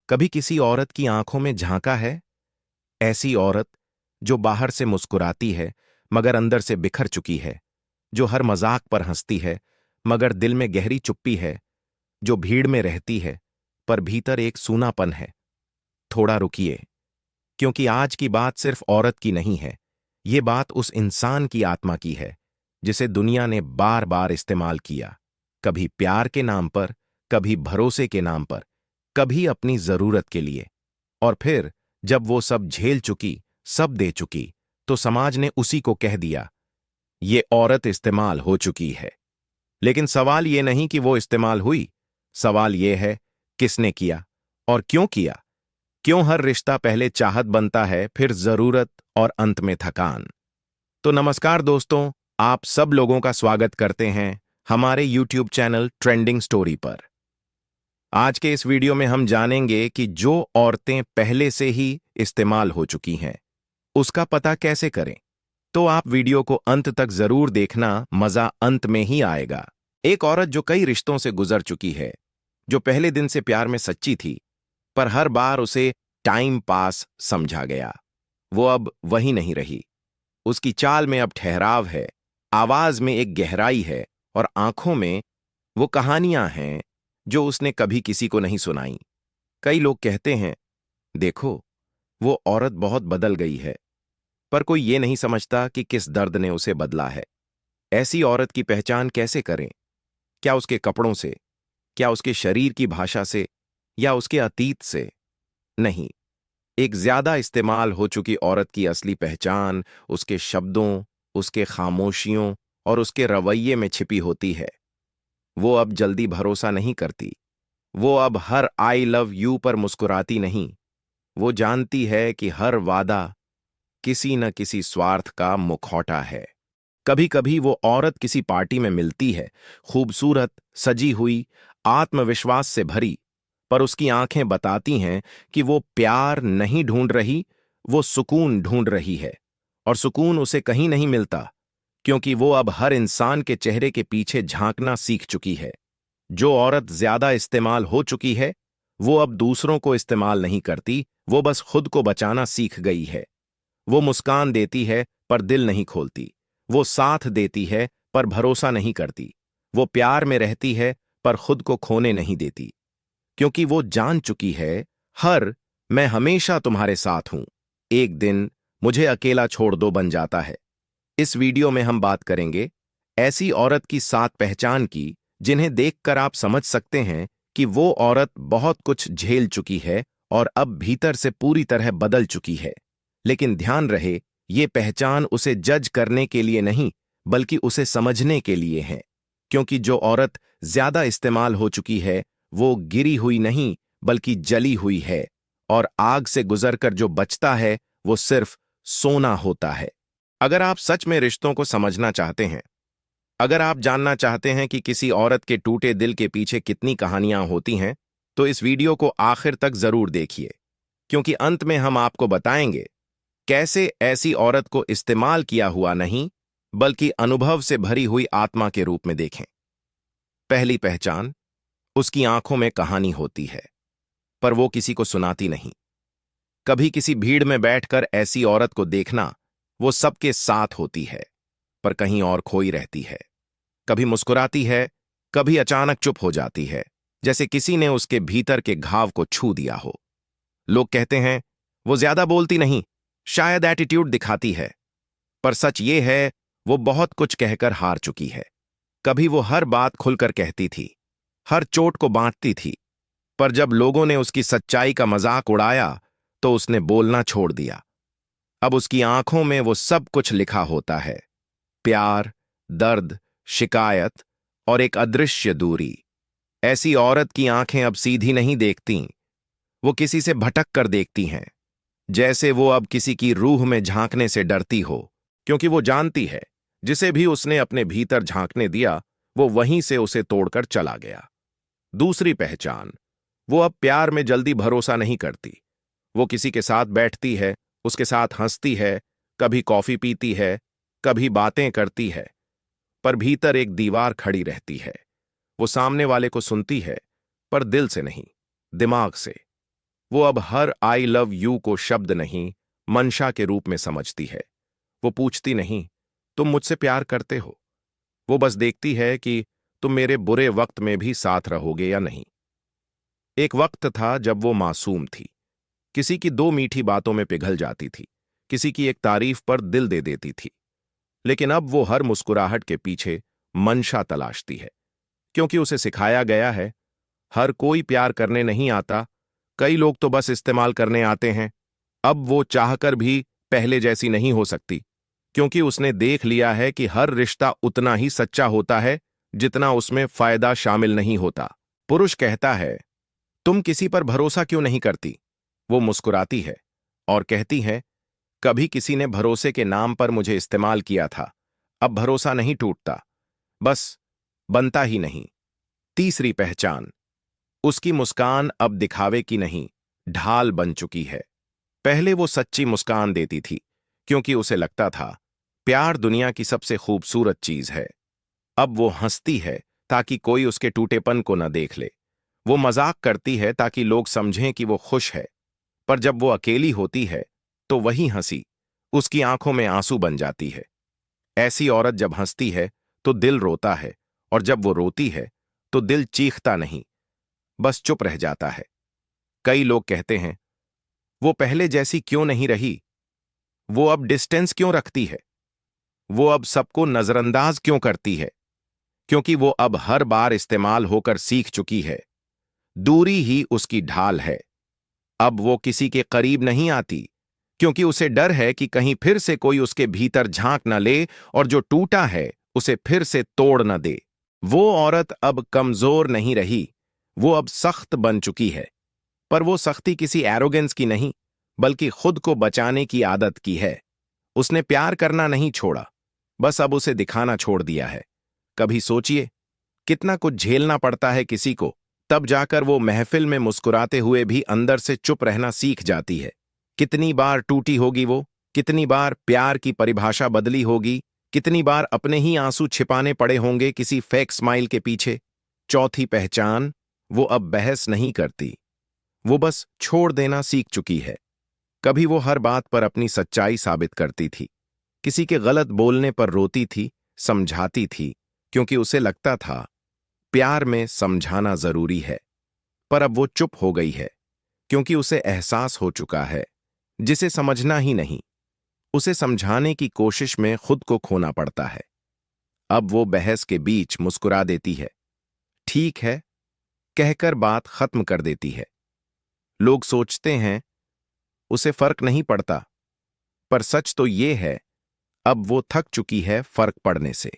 कभी किसी औरत की आंखों में झांका है? ऐसी औरत जो बाहर से मुस्कुराती है मगर अंदर से बिखर चुकी है, जो हर मजाक पर हंसती है मगर दिल में गहरी चुप्पी है, जो भीड़ में रहती है पर भीतर एक सूनापन है। थोड़ा रुकिए, क्योंकि आज की बात सिर्फ औरत की नहीं है। ये बात उस इंसान की आत्मा की है जिसे दुनिया ने बार बार इस्तेमाल किया, कभी प्यार के नाम पर, कभी भरोसे के नाम पर, कभी अपनी जरूरत के लिए। और फिर जब वो सब झेल चुकी, सब दे चुकी, तो समाज ने उसी को कह दिया, ये औरत इस्तेमाल हो चुकी है। लेकिन सवाल ये नहीं कि वो इस्तेमाल हुई, सवाल ये है किसने किया और क्यों किया। क्यों हर रिश्ता पहले चाहत बनता है, फिर जरूरत और अंत में थकान। तो नमस्कार दोस्तों, आप सब लोगों का स्वागत करते हैं हमारे YouTube चैनल ट्रेंडिंग स्टोरी पर। आज के इस वीडियो में हम जानेंगे कि जो औरतें पहले से ही इस्तेमाल हो चुकी हैं, उसका पता कैसे करें। तो आप वीडियो को अंत तक जरूर देखना, मजा अंत में ही आएगा। एक औरत जो कई रिश्तों से गुजर चुकी है, जो पहले दिन से प्यार में सच्ची थी, पर हर बार उसे टाइम पास समझा गया, वो अब वही नहीं रही। उसकी चाल में अब ठहराव है, आवाज में एक गहराई है और आंखों में वो कहानियां हैं जो उसने कभी किसी को नहीं सुनाई। कई लोग कहते हैं, देखो, वो औरत बहुत बदल गई है, पर कोई ये नहीं समझता कि किस दर्द ने उसे बदला है। ऐसी औरत की पहचान कैसे करें? क्या उसके कपड़ों से, क्या उसके शरीर की भाषा से, या उसके अतीत से? नहीं, एक ज्यादा इस्तेमाल हो चुकी औरत की असली पहचान उसके शब्दों, उसके खामोशियों और उसके रवैये में छिपी होती है। वो अब जल्दी भरोसा नहीं करती, वो अब हर आई लव यू पर मुस्कुराती नहीं। वो जानती है कि हर वादा किसी न किसी स्वार्थ का मुखौटा है। कभी कभी वो औरत किसी पार्टी में मिलती है, खूबसूरत, सजी हुई, आत्मविश्वास से भरी, पर उसकी आंखें बताती हैं कि वो प्यार नहीं ढूंढ रही, वो सुकून ढूंढ रही है। और सुकून उसे कहीं नहीं मिलता, क्योंकि वो अब हर इंसान के चेहरे के पीछे झांकना सीख चुकी है। जो औरत ज्यादा इस्तेमाल हो चुकी है, वो अब दूसरों को इस्तेमाल नहीं करती, वो बस खुद को बचाना सीख गई है। वो मुस्कान देती है पर दिल नहीं खोलती, वो साथ देती है पर भरोसा नहीं करती, वो प्यार में रहती है पर खुद को खोने नहीं देती, क्योंकि वो जान चुकी है, हर मैं हमेशा तुम्हारे साथ हूं एक दिन मुझे अकेला छोड़ दो बन जाता है। इस वीडियो में हम बात करेंगे ऐसी औरत की 7 पहचान की, जिन्हें देखकर आप समझ सकते हैं कि वो औरत बहुत कुछ झेल चुकी है और अब भीतर से पूरी तरह बदल चुकी है। लेकिन ध्यान रहे, ये पहचान उसे जज करने के लिए नहीं, बल्कि उसे समझने के लिए है। क्योंकि जो औरत ज्यादा इस्तेमाल हो चुकी है, वो गिरी हुई नहीं, बल्कि जली हुई है। और आग से गुजरकर जो बचता है, वो सिर्फ सोना होता है। अगर आप सच में रिश्तों को समझना चाहते हैं, अगर आप जानना चाहते हैं कि किसी औरत के टूटे दिल के पीछे कितनी कहानियां होती हैं, तो इस वीडियो को आखिर तक जरूर देखिए, क्योंकि अंत में हम आपको बताएंगे कैसे ऐसी औरत को इस्तेमाल किया हुआ नहीं, बल्कि अनुभव से भरी हुई आत्मा के रूप में देखें। पहली पहचान, उसकी आंखों में कहानी होती है, पर वो किसी को सुनाती नहीं। कभी किसी भीड़ में बैठकर ऐसी औरत को देखना, वो सबके साथ होती है, पर कहीं और खोई रहती है। कभी मुस्कुराती है, कभी अचानक चुप हो जाती है, जैसे किसी ने उसके भीतर के घाव को छू दिया हो। लोग कहते हैं, वो ज्यादा बोलती नहीं, शायद एटीट्यूड दिखाती है। पर सच ये है, वो बहुत कुछ कहकर हार चुकी है। कभी वो हर बात खुलकर कहती थी, हर चोट को बांटती थी, पर जब लोगों ने उसकी सच्चाई का मजाक उड़ाया, तो उसने बोलना छोड़ दिया। अब उसकी आंखों में वो सब कुछ लिखा होता है, प्यार, दर्द, शिकायत और एक अदृश्य दूरी। ऐसी औरत की आंखें अब सीधी नहीं देखती, वो किसी से भटक कर देखती हैं, जैसे वो अब किसी की रूह में झांकने से डरती हो, क्योंकि वो जानती है, जिसे भी उसने अपने भीतर झांकने दिया, वो वहीं से उसे तोड़कर चला गया। दूसरी पहचान, वो अब प्यार में जल्दी भरोसा नहीं करती। वो किसी के साथ बैठती है, उसके साथ हंसती है, कभी कॉफी पीती है, कभी बातें करती है, पर भीतर एक दीवार खड़ी रहती है। वो सामने वाले को सुनती है, पर दिल से नहीं, दिमाग से। वो अब हर आई लव यू को शब्द नहीं, मंशा के रूप में समझती है। वो पूछती नहीं, तुम मुझसे प्यार करते हो? वो बस देखती है कि तुम मेरे बुरे वक्त में भी साथ रहोगे या नहीं। एक वक्त था जब वो मासूम थी, किसी की दो मीठी बातों में पिघल जाती थी, किसी की एक तारीफ पर दिल दे देती थी। लेकिन अब वो हर मुस्कुराहट के पीछे मंशा तलाशती है, क्योंकि उसे सिखाया गया है, हर कोई प्यार करने नहीं आता, कई लोग तो बस इस्तेमाल करने आते हैं। अब वो चाहकर भी पहले जैसी नहीं हो सकती, क्योंकि उसने देख लिया है कि हर रिश्ता उतना ही सच्चा होता है जितना उसमें फायदा शामिल नहीं होता। पुरुष कहता है, तुम किसी पर भरोसा क्यों नहीं करती? वो मुस्कुराती है और कहती है, कभी किसी ने भरोसे के नाम पर मुझे इस्तेमाल किया था, अब भरोसा नहीं टूटता, बस बनता ही नहीं। तीसरी पहचान, उसकी मुस्कान अब दिखावे की नहीं, ढाल बन चुकी है। पहले वो सच्ची मुस्कान देती थी, क्योंकि उसे लगता था प्यार दुनिया की सबसे खूबसूरत चीज है। अब वो हंसती है ताकि कोई उसके टूटेपन को न देख ले। वो मजाक करती है ताकि लोग समझें कि वो खुश है। पर जब वो अकेली होती है, तो वही हंसी उसकी आंखों में आंसू बन जाती है। ऐसी औरत जब हंसती है तो दिल रोता है, और जब वो रोती है तो दिल चीखता नहीं, बस चुप रह जाता है। कई लोग कहते हैं, वो पहले जैसी क्यों नहीं रही? वो अब डिस्टेंस क्यों रखती है? वो अब सबको नजरअंदाज क्यों करती है? क्योंकि वो अब हर बार इस्तेमाल होकर सीख चुकी है। दूरी ही उसकी ढाल है। अब वो किसी के करीब नहीं आती, क्योंकि उसे डर है कि कहीं फिर से कोई उसके भीतर झांक न ले और जो टूटा है उसे फिर से तोड़ न दे। वो औरत अब कमजोर नहीं रही, वो अब सख्त बन चुकी है। पर वो सख्ती किसी एरोगेंस की नहीं, बल्कि खुद को बचाने की आदत की है। उसने प्यार करना नहीं छोड़ा, बस अब उसे दिखाना छोड़ दिया है। कभी सोचिए, कितना कुछ झेलना पड़ता है किसी को, तब जाकर वो महफिल में मुस्कुराते हुए भी अंदर से चुप रहना सीख जाती है। कितनी बार टूटी होगी वो, कितनी बार प्यार की परिभाषा बदली होगी, कितनी बार अपने ही आंसू छिपाने पड़े होंगे किसी फेक स्माइल के पीछे। चौथी पहचान, वो अब बहस नहीं करती, वो बस छोड़ देना सीख चुकी है। कभी वो हर बात पर अपनी सच्चाई साबित करती थी, किसी के गलत बोलने पर रोती थी, समझाती थी, क्योंकि उसे लगता था प्यार में समझाना जरूरी है। पर अब वो चुप हो गई है, क्योंकि उसे एहसास हो चुका है, जिसे समझना ही नहीं, उसे समझाने की कोशिश में खुद को खोना पड़ता है। अब वो बहस के बीच मुस्कुरा देती है, ठीक है कहकर बात खत्म कर देती है। लोग सोचते हैं उसे फर्क नहीं पड़ता, पर सच तो ये है, अब वो थक चुकी है फर्क पड़ने से।